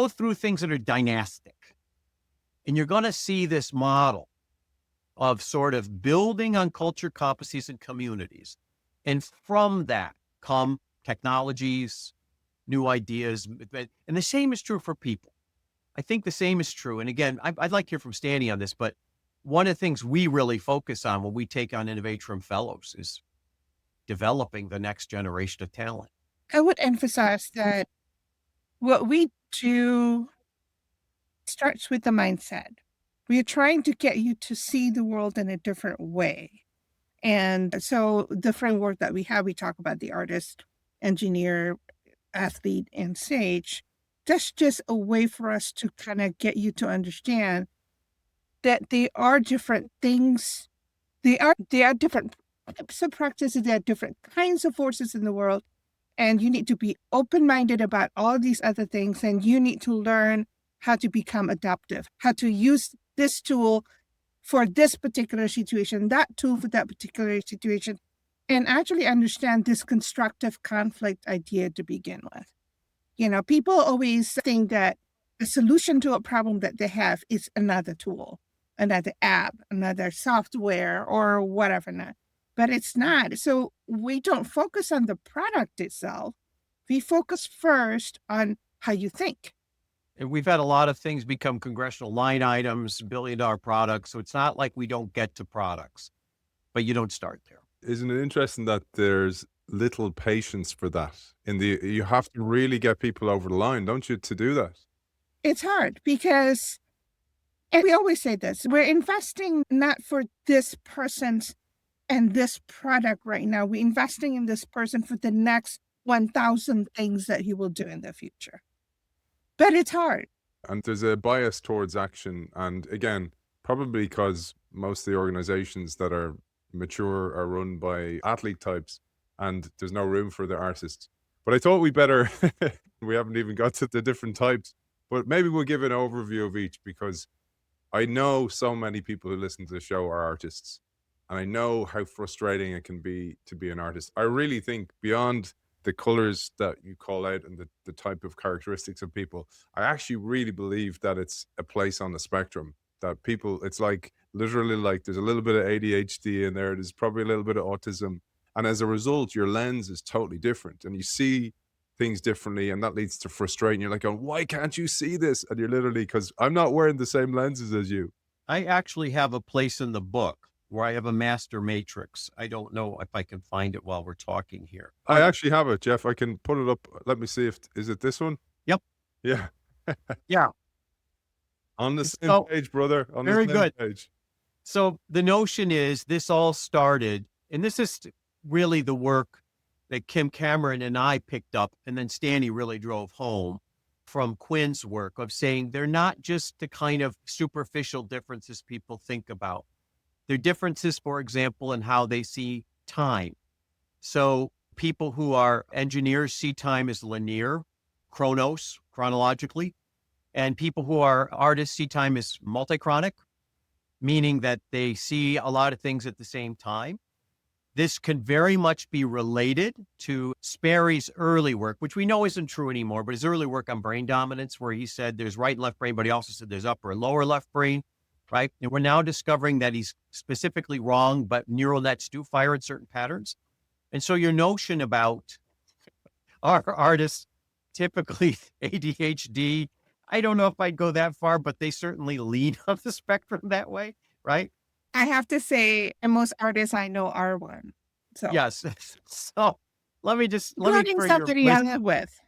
B: through things that are dynastic, and you're going to see this model of sort of building on culture, competencies, and communities. And from that come technologies, new ideas. And the same is true for people. I think the same is true. And again, I'd like to hear from Stanny on this, but one of the things we really focus on when we take on Innovatrum Fellows is developing the next generation of talent.
C: I would emphasize that what we do starts with the mindset. We are trying to get you to see the world in a different way. And so the framework that we have, we talk about the artist, engineer, athlete, and sage. That's just a way for us to kind of get you to understand that they are different things. They are different types of practices. There are different kinds of forces in the world. And you need to be open-minded about all these other things. And you need to learn how to become adaptive, how to use this tool for this particular situation, that tool for that particular situation, and actually understand this constructive conflict idea to begin with. You know, people always think that the solution to a problem that they have is another tool, another app, another software, or whatever not. But it's not. So we don't focus on the product itself. We focus first on how you think.
B: And we've had a lot of things become congressional line items, billion-dollar products. So it's not like we don't get to products, but you don't start there.
A: Isn't it interesting that there's little patience for that? You have to really get people over the line, don't you, to do that?
C: It's hard because, and we always say this, we're investing not for this person's and this product right now. We're investing in this person for the next 1,000 things that he will do in the future. But it's hard.
A: And there's a bias towards action. And again, probably because most of the organizations that are mature are run by athlete types and there's no room for the artists. But I thought we better, we haven't even got to the different types, but maybe we'll give an overview of each, because I know so many people who listen to the show are artists. And I know how frustrating it can be to be an artist. I really think beyond the colors that you call out and the type of characteristics of people, I actually really believe that it's a place on the spectrum, that people, it's like literally like there's a little bit of ADHD in there. There's probably a little bit of autism. And as a result, your lens is totally different and you see things differently. And that leads to frustration. You're like, why can't you see this? And you're literally, because I'm not wearing the same lenses as you.
B: I actually have a place in the book where I have a master matrix. I don't know if I can find it while we're talking here.
A: I actually have it, Jeff. I can put it up. Let me see is it this one?
B: Yep.
A: Yeah.
B: Yeah.
A: On the same page, brother. On
B: very
A: the same
B: good.
A: page.
B: So the notion is this all started, and this is really the work that Kim Cameron and I picked up, and then Stanny really drove home from Quinn's work of saying they're not just the kind of superficial differences people think about. They're differences, for example, in how they see time. So people who are engineers see time as linear, chronologically, and people who are artists see time as multichronic, meaning that they see a lot of things at the same time. This can very much be related to Sperry's early work, which we know isn't true anymore, but his early work on brain dominance, where he said there's right and left brain, but he also said there's upper and lower left brain. Right. And we're now discovering that he's specifically wrong, but neural nets do fire in certain patterns. And so your notion about our artists, typically ADHD, I don't know if I'd go that far, but they certainly lean on the spectrum that way. Right.
C: I have to say, and most artists I know are one. So
B: yes. So let me
C: somebody I live with.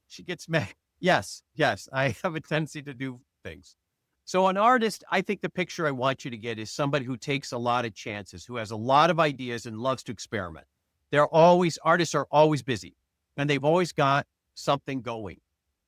B: She gets mad. Yes, I have a tendency to do things. So an artist, I think the picture I want you to get is somebody who takes a lot of chances, who has a lot of ideas and loves to experiment. Artists are always busy and they've always got something going.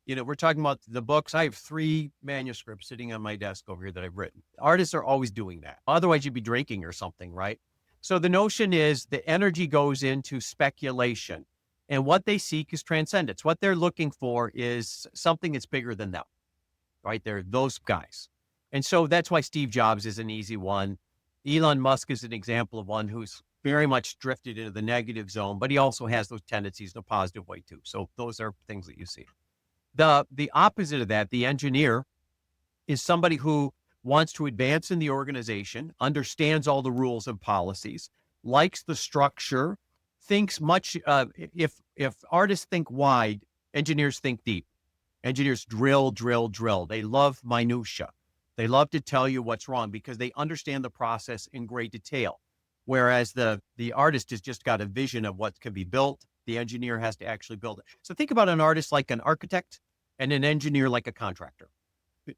B: You know, we're talking about the books. I have 3 manuscripts sitting on my desk over here that I've written. Artists are always doing that. Otherwise you'd be drinking or something, right? So the notion is the energy goes into speculation. And what they seek is transcendence. What they're looking for is something that's bigger than them, right? They're those guys. And so that's why Steve Jobs is an easy one. Elon Musk is an example of one who's very much drifted into the negative zone, but he also has those tendencies in a positive way too. So those are things that you see. The opposite of that, the engineer, is somebody who wants to advance in the organization, understands all the rules and policies, likes the structure, thinks much. If artists think wide, engineers think deep. Engineers drill, drill, drill. They love minutia. They love to tell you what's wrong because they understand the process in great detail. Whereas the artist has just got a vision of what can be built. The engineer has to actually build it. So think about an artist like an architect and an engineer like a contractor.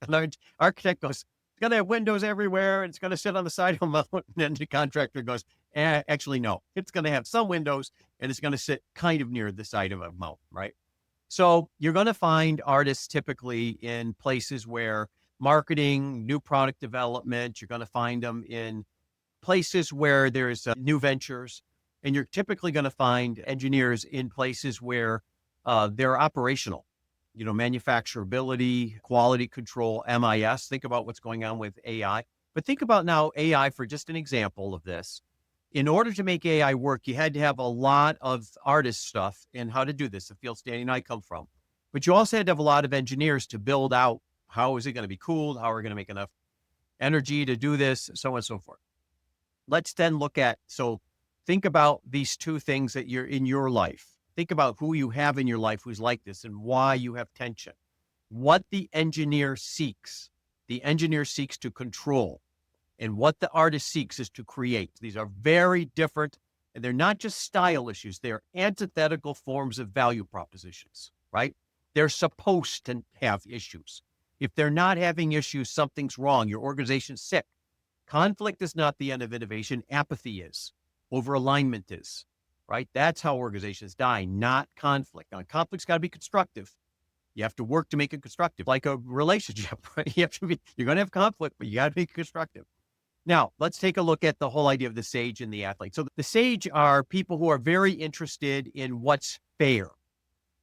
B: An architect goes, it's going to have windows everywhere and it's going to sit on the side of a mountain. And the contractor goes, actually, no, it's going to have some windows and it's going to sit kind of near the side of a mountain, right? So you're going to find artists typically in places where marketing, new product development, you're going to find them in places where there's new ventures, and you're typically going to find engineers in places where they're operational, manufacturability, quality control, MIS. Think about what's going on with AI. But think about now AI for just an example of this. In order to make AI work, you had to have a lot of artist stuff in how to do this, the field Staney and I come from. But you also had to have a lot of engineers to build out how is it going to be cooled, how are we going to make enough energy to do this, so on and so forth. Let's then look at, so think about these two things that you're in your life. Think about who you have in your life who's like this and why you have tension. What the engineer seeks to control. And what the artist seeks is to create. These are very different, and they're not just style issues. They're antithetical forms of value propositions, right? They're supposed to have issues. If they're not having issues, something's wrong. Your organization's sick. Conflict is not the end of innovation. Apathy is. Over-alignment is, right? That's how organizations die, not conflict. Now, conflict's got to be constructive. You have to work to make it constructive, like a relationship, right? You're going to have conflict, but you got to be constructive. Now, let's take a look at the whole idea of the sage and the athlete. So the sage are people who are very interested in what's fair,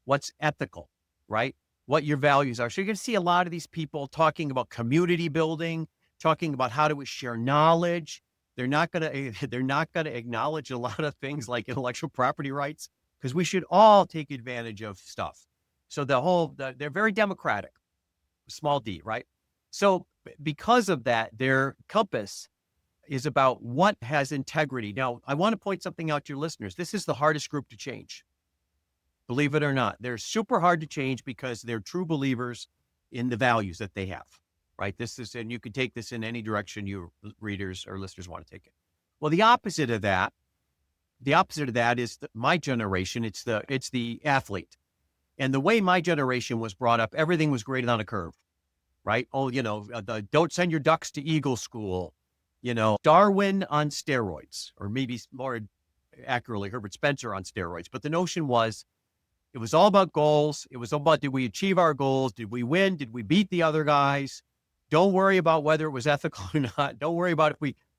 B: what's ethical, right? What your values are. So you're going to see a lot of these people talking about community building, talking about how do we share knowledge. They're not going to acknowledge a lot of things like intellectual property rights because we should all take advantage of stuff. So they're very democratic, small d, right? So because of that, their compass is about what has integrity. Now, I want to point something out to your listeners. This is the hardest group to change. Believe it or not, they're super hard to change because they're true believers in the values that they have, right? And you can take this in any direction your readers or listeners want to take it. Well, the opposite of that is my generation. It's the athlete. And the way my generation was brought up, everything was graded on a curve. Right? Oh, don't send your ducks to Eagle School, Darwin on steroids, or maybe more accurately, Herbert Spencer on steroids. But the notion was, it was all about goals. It was all about, did we achieve our goals? Did we win? Did we beat the other guys? Don't worry about whether it was ethical or not. Don't worry about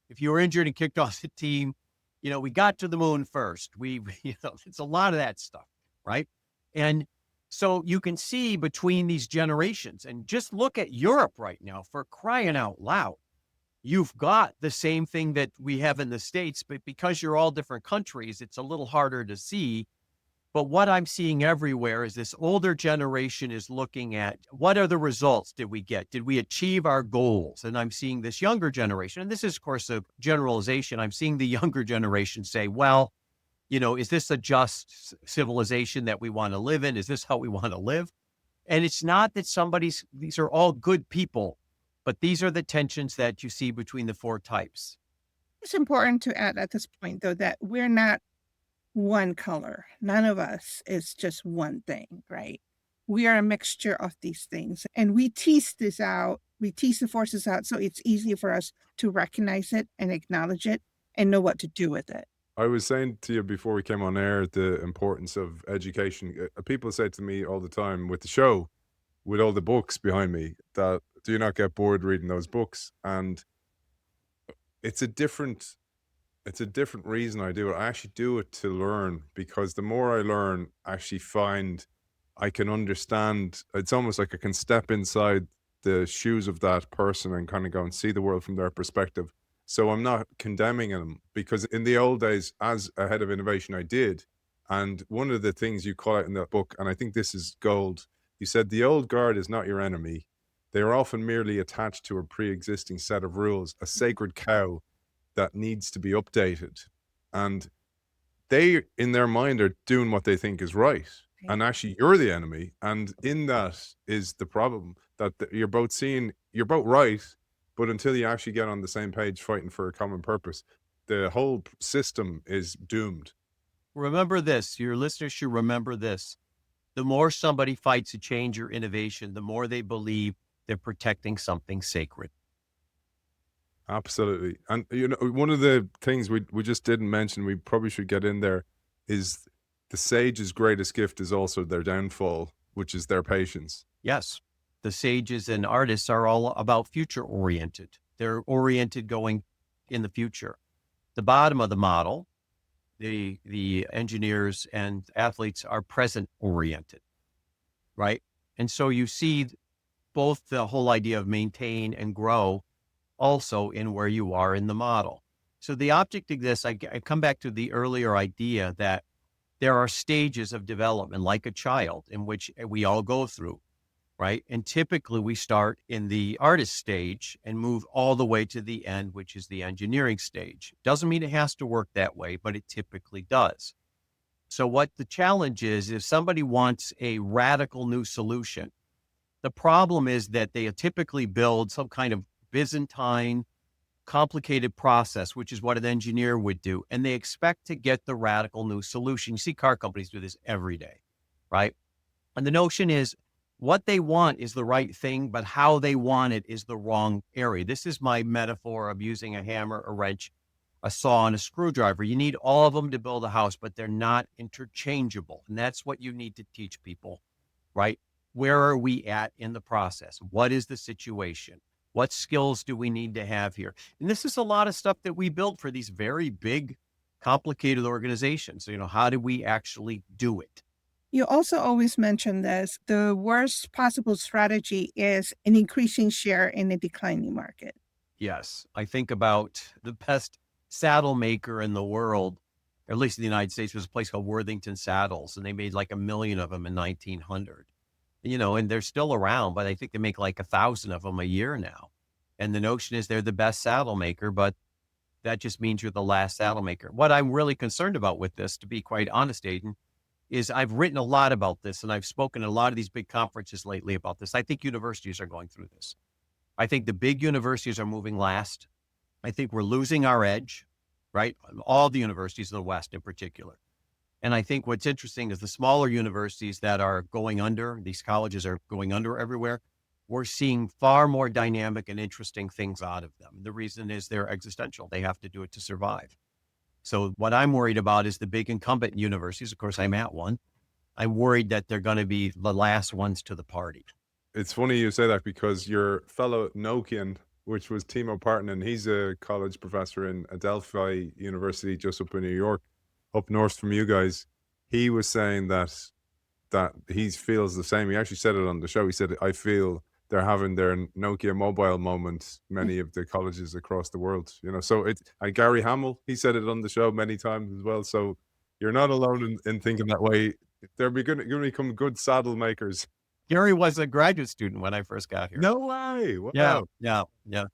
B: if you were injured and kicked off the team. We got to the moon first. It's a lot of that stuff, right? And so you can see between these generations, and just look at Europe right now, for crying out loud. You've got the same thing that we have in the States, but because you're all different countries, it's a little harder to see. But what I'm seeing everywhere is this older generation is looking at what are the results did we get? Did we achieve our goals? And I'm seeing this younger generation, and this is, of course, a generalization. I'm seeing the younger generation say, well, is this a just civilization that we want to live in? Is this how we want to live? And it's not that these are all good people, but these are the tensions that you see between the four types.
C: It's important to add at this point, though, that we're not one color. None of us is just one thing, right? We are a mixture of these things, and we tease this out. We tease the forces out, so it's easier for us to recognize it and acknowledge it and know what to do with it.
A: I was saying to you before we came on air the importance of education. People say to me all the time with the show, with all the books behind me, that do you not get bored reading those books? And it's a different reason I do it. I actually do it to learn, because the more I learn, I actually find I can understand. It's almost like I can step inside the shoes of that person and kind of go and see the world from their perspective. So I'm not condemning them, because in the old days, as a head of innovation, I did. And one of the things you call out in that book, and I think this is gold, you said the old guard is not your enemy. They are often merely attached to a pre-existing set of rules, a sacred cow that needs to be updated. And they, in their mind, are doing what they think is right. And actually, you're the enemy. And in that is the problem, that you're both right, but until you actually get on the same page fighting for a common purpose, the whole system is doomed.
B: Remember this, your listeners should remember this. The more somebody fights a change or innovation, the more they believe they're protecting something sacred.
A: Absolutely. And, one of the things we just didn't mention, we probably should get in there, is the sage's greatest gift is also their downfall, which is their patience.
B: Yes. The sages and artists are all about future oriented. They're oriented going in the future. The bottom of the model, the engineers and athletes are present oriented, right? And so you see both the whole idea of maintain and grow also in where you are in the model. So the object of this, I come back to the earlier idea that there are stages of development, like a child, in which we all go through, right? And typically we start in the artist stage and move all the way to the end, which is the engineering stage. Doesn't mean it has to work that way, but it typically does. So what the challenge is, if somebody wants a radical new solution, the problem is that they typically build some kind of Byzantine, complicated process, which is what an engineer would do. And they expect to get the radical new solution. You see car companies do this every day, right? And the notion is what they want is the right thing, but how they want it is the wrong area. This is my metaphor of using a hammer, a wrench, a saw, and a screwdriver. You need all of them to build a house, but they're not interchangeable. And that's what you need to teach people, right? Where are we at in the process? What is the situation? What skills do we need to have here? And this is a lot of stuff that we build for these very big, complicated organizations. So, how do we actually do it?
C: You also always mention this. The worst possible strategy is an increasing share in a declining market.
B: Yes. I think about the best saddle maker in the world, or at least in the United States, was a place called Worthington Saddles, and they made like 1 million of them in 1900. And they're still around, but I think they make like 1,000 of them a year now. And the notion is they're the best saddle maker, but that just means you're the last saddle maker. What I'm really concerned about with this, to be quite honest, Aidan, is I've written a lot about this, and I've spoken at a lot of these big conferences lately about this. I think universities are going through this. I think the big universities are moving last. I think we're losing our edge, right? All the universities in the West in particular. And I think what's interesting is the smaller universities that are going under, these colleges are going under everywhere, we're seeing far more dynamic and interesting things out of them. The reason is they're existential. They have to do it to survive. So what I'm worried about is the big incumbent universities. Of course, I'm at one. I'm worried that they're going to be the last ones to the party.
A: It's funny you say that, because your fellow Nokian, which was Timo Partanen, he's a college professor in Adelphi University just up in New York, up north from you guys. He was saying that he feels the same. He actually said it on the show. He said, I feel they're having their Nokia mobile moment, many of the colleges across the world. So and Gary Hamel, he said it on the show many times as well. So you're not alone in thinking that way. They're going to become good saddle makers.
B: Gary was a graduate student when I first got here.
A: No way. Wow.
B: Yeah.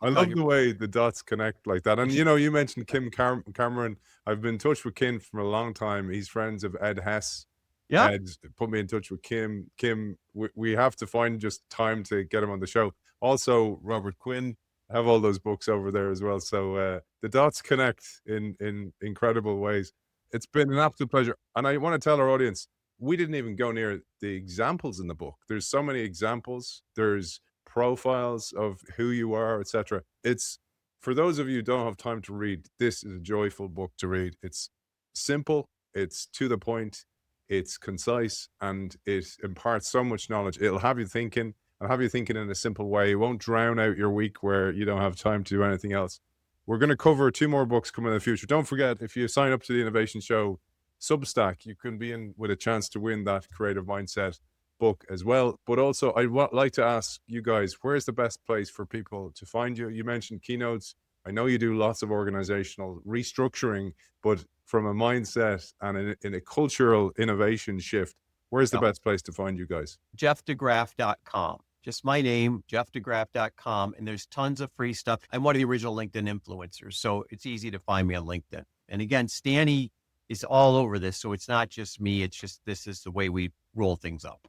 A: I love the way the dots connect like that. And, you mentioned Kim Cameron. I've been in touch with Kim for a long time. He's friends of Ed Hess.
B: Yeah.
A: Ed put me in touch with Kim. Kim, we have to find just time to get him on the show. Also, Robert Quinn. I have all those books over there as well. So the dots connect in incredible ways. It's been an absolute pleasure. And I want to tell our audience, we didn't even go near the examples in the book. There's so many examples. There's profiles of who you are, etc. It's, for those of you who don't have time to read, this is a joyful book to read. It's simple, it's to the point, it's concise, and it imparts so much knowledge. It'll have you thinking, and have you thinking in a simple way. It won't drown out your week where you don't have time to do anything else. We're going to cover 2 more books coming in the future. Don't forget, if you sign up to the Innovation Show Substack, you can be in with a chance to win that Creative Mindset book as well. But also, I'd like to ask you guys, where's the best place for people to find you? You mentioned keynotes. I know you do lots of organizational restructuring, but from a mindset and in a cultural innovation shift, where's the
B: Yeah.
A: best place to find you guys?
B: JeffDeGraff.com. Just my name, JeffDeGraff.com. And there's tons of free stuff. I'm one of the original LinkedIn influencers, so it's easy to find me on LinkedIn. And again, Stanny is all over this. So it's not just me. It's just, this is the way we roll things up.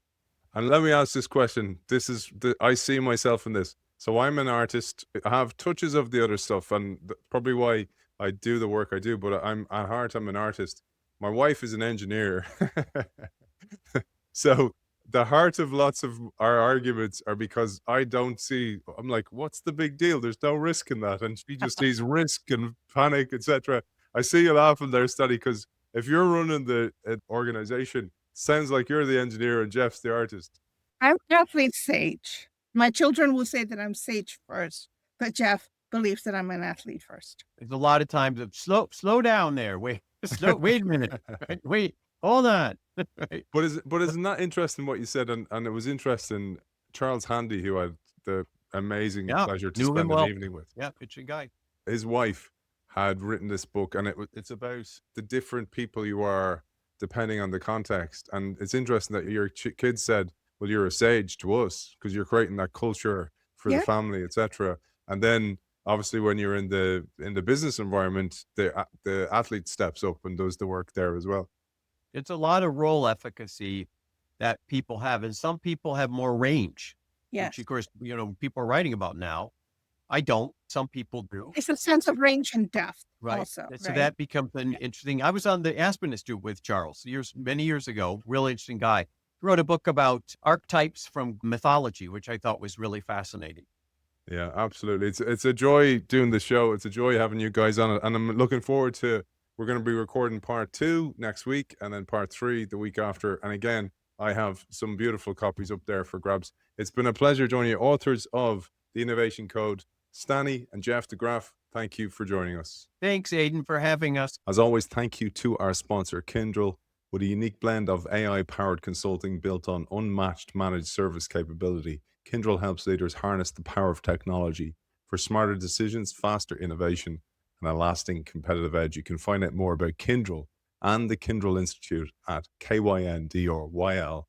A: And let me ask this question. I see myself in this. So I'm an artist. I have touches of the other stuff, and probably why I do the work I do, but I'm at heart, I'm an artist. My wife is an engineer. So the heart of lots of our arguments are because I'm like, what's the big deal? There's no risk in that. And she just sees risk and panic, etc. I see you laughing there, Stanley, because if you're running the organization, sounds like you're the engineer and Jeff's the artist.
C: I'm definitely sage. My children will say that I'm sage first, but Jeff believes that I'm an athlete first.
B: There's a lot of times of slow down there. Wait a minute. Wait, hold on.
A: But isn't that interesting what you said? And it was interesting. Charles Handy, who I had the amazing pleasure to spend an evening with.
B: Yeah, pitching guy.
A: His wife had written this book, and it's about the different people you are depending on the context. And it's interesting that your kids said, well, you're a sage to us because you're creating that culture for the family, etc. And then obviously when you're in the business environment, the athlete steps up and does the work there as well.
B: It's a lot of role efficacy that people have, and some people have more range.
C: Yes.
B: Which of course, people are writing about now. I don't. Some people do.
C: It's a sense of range and depth.
B: Right.
C: Also,
B: so that becomes an interesting. I was on the Aspen Institute with Charles many years ago. Really interesting guy. He wrote a book about archetypes from mythology, which I thought was really fascinating.
A: Yeah, absolutely. It's a joy doing the show. It's a joy having you guys on it. And I'm looking forward to, we're going to be recording part 2 next week and then part 3 the week after. And again, I have some beautiful copies up there for grabs. It's been a pleasure joining you, authors of The Innovation Code, Stanny and Jeff DeGraff. Thank you for joining us.
B: Thanks, Aidan, for having us.
A: As always, thank you to our sponsor, Kyndryl, with a unique blend of AI-powered consulting built on unmatched managed service capability. Kyndryl helps leaders harness the power of technology for smarter decisions, faster innovation, and a lasting competitive edge. You can find out more about Kyndryl and the Kyndryl Institute at kyndryl.com.